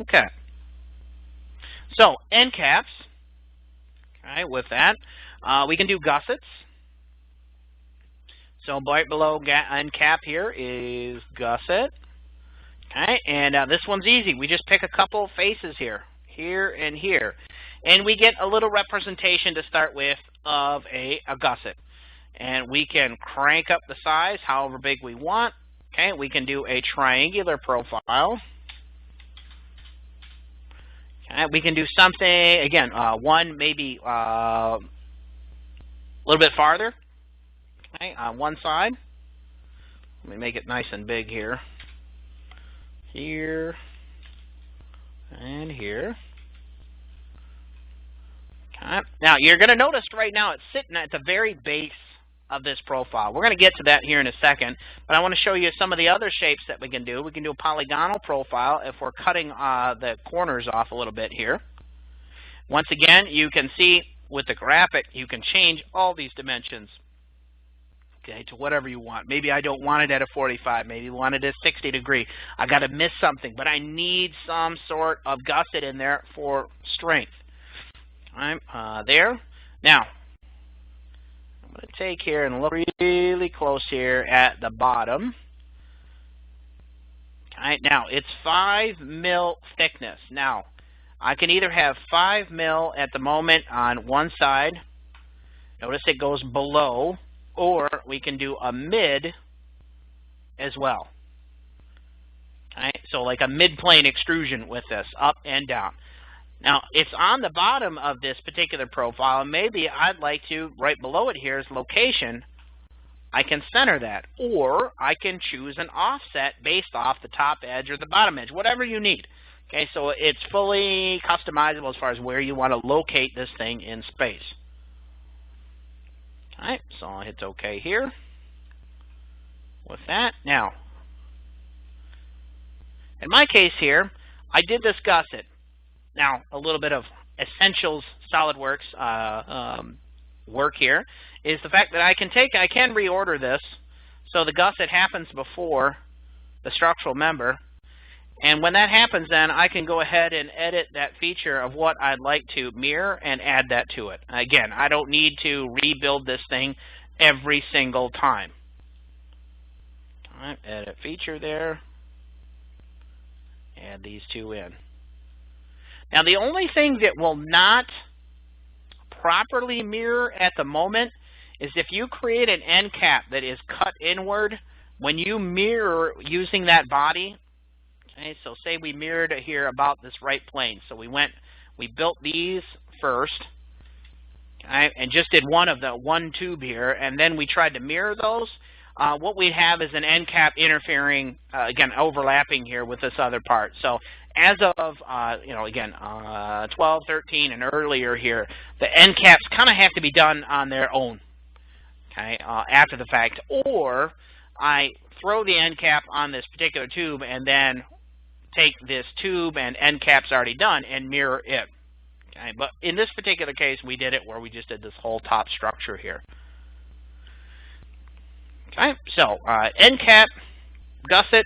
Okay. So end caps. Okay, with that, we can do gussets. So right below end cap here is gusset. Okay, and this one's easy. We just pick a couple faces here, here and here, and we get a little representation to start with of a gusset. And we can crank up the size however big we want. Okay, we can do a triangular profile. Okay, we can do something, again, one maybe a little bit farther, okay, on one side. Let me make it nice and big here. Here and here. Okay. Now, you're going to notice right now it's sitting at the very base of this profile. We're going to get to that here in a second, but I want to show you some of the other shapes that we can do. We can do a polygonal profile if we're cutting the corners off a little bit here. Once again, you can see with the graphic, you can change all these dimensions, okay, to whatever you want. Maybe I don't want it at a 45. Maybe you want it at 60 degree. I got to miss something, but I need some sort of gusset in there for strength. All right, there. Now, I'm going to take here and look really close here at the bottom. All right, now it's 5 mil thickness. Now, I can either have 5 mil at the moment on one side. Notice it goes below, or we can do a mid as well. All right, so like a mid-plane extrusion with this, up and down. Now, it's on the bottom of this particular profile, and maybe I'd like to, right below it here is location, I can center that, or I can choose an offset based off the top edge or the bottom edge, whatever you need. Okay, so it's fully customizable as far as where you want to locate this thing in space. All right, so I'll hit OK here with that. Now, in my case here, I did this gusset. Now, a little bit of Essentials SolidWorks work here is the fact that I can reorder this, so the gusset happens before the structural member. And when that happens, then I can go ahead and edit that feature of what I'd like to mirror and add that to it. Again, I don't need to rebuild this thing every single time. All right, edit feature there. Add these two in. Now, the only thing that will not properly mirror at the moment is if you create an end cap that is cut inward, when you mirror using that body. Okay, so say we mirrored it here about this right plane. So we built these first, okay, and just did one tube here, and then we tried to mirror those. What we have is an end cap interfering, again, overlapping here with this other part. So as of, again, 12, 13, and earlier here, the end caps kind of have to be done on their own, okay, after the fact. Or I throw the end cap on this particular tube and then take this tube and end cap's already done and mirror it. Okay, but in this particular case, we did it where we just did this whole top structure here. Okay, so end cap, gusset,